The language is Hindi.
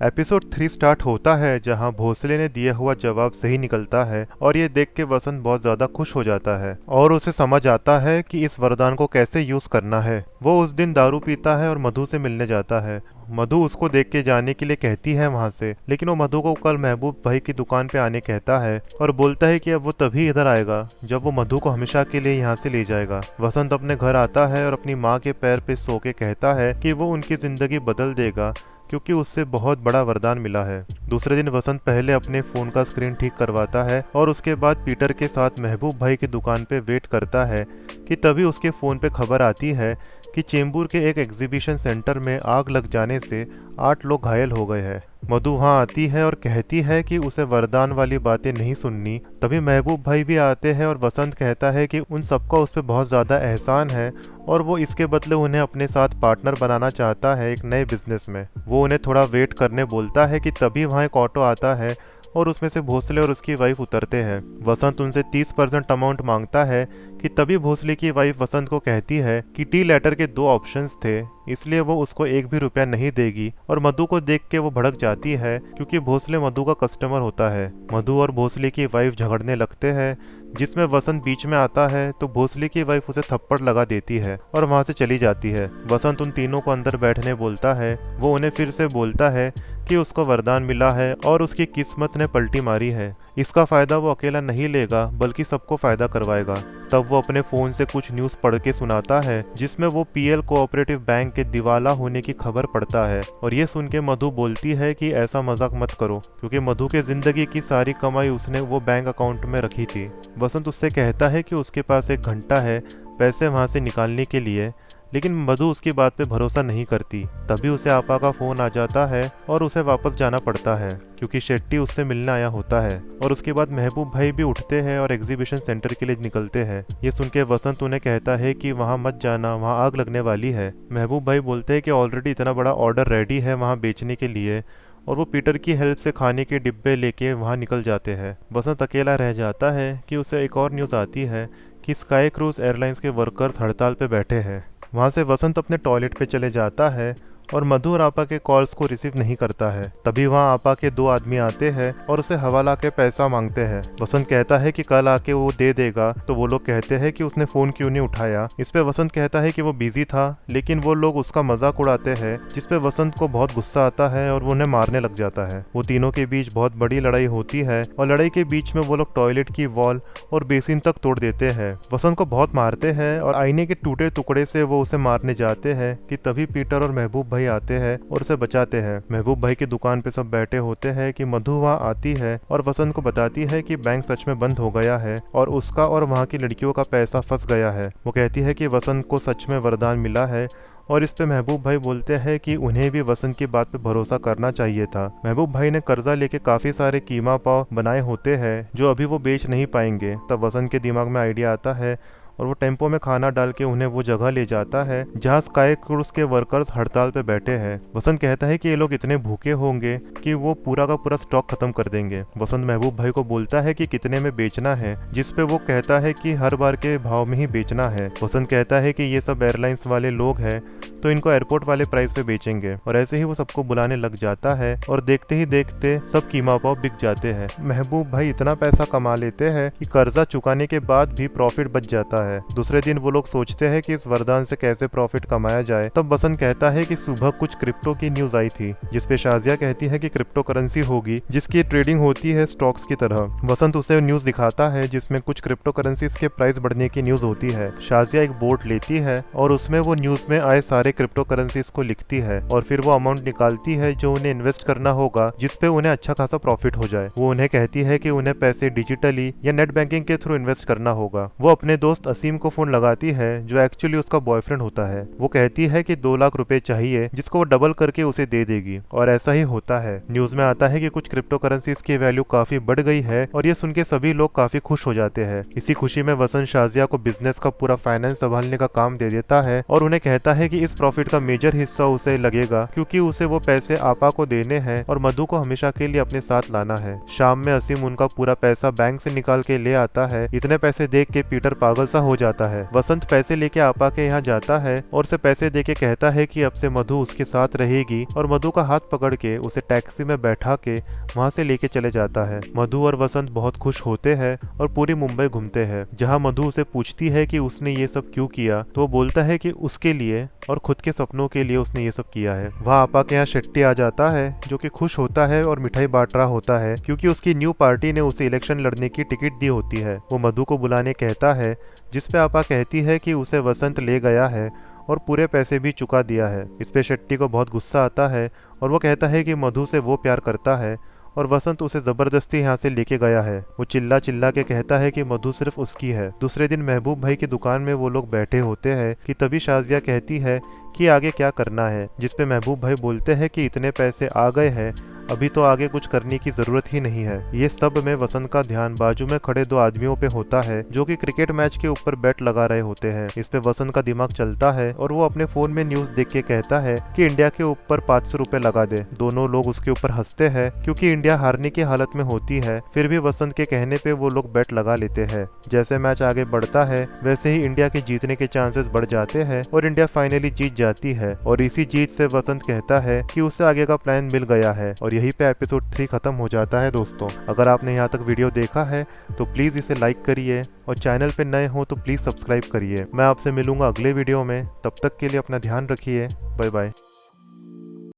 एपिसोड 3 स्टार्ट होता है जहां भोसले ने दिया हुआ जवाब सही निकलता है और ये देख के वसंत बहुत ज्यादा खुश हो जाता है और उसे समझ आता है कि इस वरदान को कैसे यूज करना है। वो उस दिन दारू पीता है और मधु से मिलने जाता है। मधु उसको देख के जाने के लिए कहती है वहां से, लेकिन वो मधु को कल महबूब भाई की दुकान पे आने कहता है और बोलता है कि अब वो तभी इधर आएगा जब वो मधु को हमेशा के लिए यहाँ से ले जाएगा। वसंत अपने घर आता है और अपनी माँ के पैर पे सो के कहता है कि वो उनकी जिंदगी बदल देगा क्योंकि उससे बहुत बड़ा वरदान मिला है। दूसरे दिन वसंत पहले अपने फोन का स्क्रीन ठीक करवाता है और उसके बाद पीटर के साथ महबूब भाई की दुकान पे वेट करता है कि तभी उसके फोन पे खबर आती है कि चेंबूर के एक एग्जीबिशन सेंटर में आग लग जाने से 8 लोग घायल हो गए हैं। मधु वहाँ आती है और कहती है कि उसे वरदान वाली बातें नहीं सुननी। तभी महबूब भाई भी आते हैं और वसंत कहता है कि उन सबका उस पर बहुत ज़्यादा एहसान है और वो इसके बदले उन्हें अपने साथ पार्टनर बनाना चाहता है एक नए बिजनेस में। वो उन्हें थोड़ा वेट करने बोलता है कि तभी वहाँ एक ऑटो आता है और उसमें से भोसले और उसकी वाइफ उतरते हैं। वसंत उनसे 30% अमाउंट मांगता है कि तभी भोसले की वाइफ वसंत को कहती है कि टी लेटर के 2 ऑप्शंस थे, इसलिए वो उसको 1 भी रुपया नहीं देगी और मधु को देख के वो भड़क जाती है क्योंकि भोसले मधु का कस्टमर होता है। मधु और भोसले की वाइफ झगड़ने लगते हैं जिसमें वसंत बीच में आता है तो भोसले की वाइफ उसे थप्पड़ लगा देती है और वहां से चली जाती है। वसंत उन तीनों को अंदर बैठने बोलता है। वो उन्हें फिर से बोलता है कि उसको वरदान मिला है और उसकी किस्मत ने पलटी मारी है। इसका फायदा वो अकेला नहीं लेगा बल्कि सबको फायदा करवाएगा। तब वो अपने फोन से कुछ न्यूज़ पढ़ के सुनाता है जिसमें वो पीएल कोऑपरेटिव बैंक के दिवाला होने की खबर पढ़ता है और ये सुन के मधु बोलती है कि ऐसा मजाक मत करो क्योंकि मधु के जिंदगी की सारी कमाई उसने वो बैंक अकाउंट में रखी थी। वसंत उससे कहता है कि उसके पास एक घंटा है पैसे वहां से निकालने के लिए, लेकिन मधु उसकी बात पे भरोसा नहीं करती। तभी उसे आपा का फोन आ जाता है और उसे वापस जाना पड़ता है क्योंकि शेट्टी उससे मिलने आया होता है। और उसके बाद महबूब भाई भी उठते हैं और एग्जीबिशन सेंटर के लिए निकलते हैं। ये सुन के वसंत उन्हें कहता है कि वहाँ मत जाना, वहाँ आग लगने वाली है। महबूब भाई बोलते हैं कि ऑलरेडी इतना बड़ा ऑर्डर रेडी है वहाँ बेचने के लिए और वो पीटर की हेल्प से खाने के डिब्बे लेके वहाँ निकल जाते हैं। वसंत अकेला रह जाता है कि उसे एक और न्यूज़ आती है कि स्काई क्रूज एयरलाइंस के वर्कर्स हड़ताल पे बैठे हैं। वहाँ से वसंत अपने टॉयलेट पे चले जाता है और मधु और आपा के कॉल्स को रिसीव नहीं करता है। तभी वहाँ आपा के 2 आदमी आते हैं और उसे हवाला के पैसा मांगते हैं। वसंत कहता है कि कल आके वो दे देगा, तो वो लोग कहते हैं कि उसने फ़ोन क्यों नहीं उठाया। इस पे वसंत कहता है कि वो बिजी था, लेकिन वो लोग उसका मजाक उड़ाते हैं जिस पे वसंत को बहुत गुस्सा आता है और वो उन्हें मारने लग जाता है। वो तीनों के बीच बहुत बड़ी लड़ाई होती है और लड़ाई के बीच में वो लोग टॉयलेट की वॉल और बेसिन तक तोड़ देते हैं। वसंत को बहुत मारते हैं और आईने के टूटे टुकड़े से वो उसे मारने जाते हैं कि तभी पीटर और महबूब भाई आते हैं और उसे बचाते हैं। महबूब भाई की दुकान पे सब बैठे होते हैं कि मधु वहाँ आती है और वसंत को बताती है कि बैंक सच में बंद हो गया है और उसका और वहाँ की लड़कियों का पैसा फंस गया है। वो कहती है कि वसंत को सच में वरदान मिला है और इस पे महबूब भाई बोलते हैं कि उन्हें भी वसंत की बात पे भरोसा करना चाहिए था। महबूब भाई ने कर्जा लेके काफी सारे कीमा पाव बनाए होते हैं जो अभी वो बेच नहीं पाएंगे। तब वसंत के दिमाग में आइडिया आता है और वो टेम्पो में खाना डाल के उन्हें वो जगह ले जाता है जहाँ स्काई क्रूज के वर्कर्स हड़ताल पे बैठे हैं। वसंत कहता है कि ये लोग इतने भूखे होंगे कि वो पूरा का पूरा स्टॉक खत्म कर देंगे। वसंत महबूब भाई को बोलता है कि कितने में बेचना है, जिस पे वो कहता है कि हर बार के भाव में ही बेचना है। वसंत कहता है कि ये सब एयरलाइंस वाले लोग हैं तो इनको एयरपोर्ट वाले प्राइस पे बेचेंगे और ऐसे ही वो सबको बुलाने लग जाता है और देखते ही देखते सब कीमा पाव बिक जाते हैं। महबूब भाई इतना पैसा कमा लेते हैं कि कर्जा चुकाने के बाद भी प्रॉफिट बच जाता है। दूसरे दिन वो लोग सोचते हैं कि इस वरदान से कैसे प्रॉफिट कमाया जाए। तब वसंत कहता है कि सुबह कुछ क्रिप्टो की न्यूज आई थी जिसपे शाजिया कहती है कि क्रिप्टो करेंसी होगी जिसकी ट्रेडिंग होती है स्टॉक्स की तरह। वसंत उसे न्यूज दिखाता है जिसमें कुछ क्रिप्टो करेंसीज के प्राइस बढ़ने की न्यूज होती है। शाजिया एक बोर्ड लेती है और उसमें वो न्यूज में आए सारे क्रिप्टो करेंसीज को लिखती है और फिर वो अमाउंट निकालती है जो उन्हें इन्वेस्ट करना होगा जिसपे उन्हें अच्छा खासा प्रॉफिट हो जाए। वो उन्हें कहती है कि उन्हें पैसे डिजिटली या नेट बैंकिंग के थ्रू इन्वेस्ट करना होगा। वो अपने दोस्त असीम को फोन लगाती है जो एक्चुअली उसका बॉयफ्रेंड होता है। वो कहती है कि 2 लाख रुपए चाहिए जिसको वो डबल करके उसे दे देगी और ऐसा ही होता है। न्यूज में आता है कि कुछ क्रिप्टो करेंसीज की वैल्यू काफी बढ़ गई है और ये सुन के सभी लोग काफी खुश हो जाते हैं। इसी खुशी में वसंत शाजिया को बिजनेस का पूरा फाइनेंस संभालने का काम दे देता है और उन्हें कहता है कि इस प्रॉफिट का मेजर हिस्सा उसे लगेगा क्योंकि उसे वो पैसे आपा को देने हैं और मधु को हमेशा के लिए अपने साथ लाना है। शाम में असीम उनका पूरा पैसा बैंक से निकाल के ले आता है। इतने पैसे देख के पीटर पागल सा हो जाता है। वसंत पैसे लेके आपा के यहाँ जाता है और उसे पैसे देके कहता है कि अब से मधु उसके साथ रहेगी और मधु का हाथ पकड़ के उसे टैक्सी में बैठा के वहाँ से लेके चले जाता है। मधु और वसंत बहुत खुश होते हैं और पूरी मुंबई घूमते हैं। जहाँ मधु उसे पूछती है कि उसने ये सब क्यों किया तो वो बोलता है कि उसके लिए और खुद के सपनों के लिए उसने ये सब किया है। वहाँ आपा के यहाँ शेट्टी आ जाता है जो कि खुश होता है और मिठाई बांट रहा होता है क्योंकि उसकी न्यू पार्टी ने उसे इलेक्शन लड़ने की टिकट दी होती है। वो मधु को बुलाने कहता है जिस पे आपा कहती है कि उसे वसंत ले गया है और पूरे पैसे भी चुका दिया है। इस पे शेट्टी को बहुत गुस्सा आता है और वो कहता है कि मधु से वो प्यार करता है और वसंत उसे जबरदस्ती यहाँ से लेके गया है। वो चिल्ला चिल्ला के कहता है कि मधु सिर्फ उसकी है। दूसरे दिन महबूब भाई की दुकान में वो लोग बैठे होते हैं कि तभी शाजिया कहती है कि आगे क्या करना है, जिसपे महबूब भाई बोलते हैं कि इतने पैसे आ गए हैं, अभी तो आगे कुछ करने की जरूरत ही नहीं है। ये सब में वसंत का ध्यान बाजू में खड़े दो आदमियों पे होता है जो कि क्रिकेट मैच के ऊपर बैट लगा रहे होते हैं। इस पे वसंत का दिमाग चलता है और वो अपने फोन में न्यूज देख के कहता है कि इंडिया के ऊपर 500 रुपए लगा दे। दोनों लोग उसके ऊपर हंसते हैं क्योंकि इंडिया हारने की हालत में होती है, फिर भी वसंत के कहने पे वो लोग बैट लगा लेते हैं। जैसे मैच आगे बढ़ता है वैसे ही इंडिया के जीतने के चांसेस बढ़ जाते हैं और इंडिया फाइनली जीत जाती है। और इसी जीत से वसंत कहता है कि उसे आगे का प्लान मिल गया है। और यही पे एपिसोड 3 खत्म हो जाता है। दोस्तों, अगर आपने यहाँ तक वीडियो देखा है तो प्लीज इसे लाइक करिए और चैनल पे नए हो तो प्लीज सब्सक्राइब करिए। मैं आपसे मिलूंगा अगले वीडियो में, तब तक के लिए अपना ध्यान रखिए। Bye bye.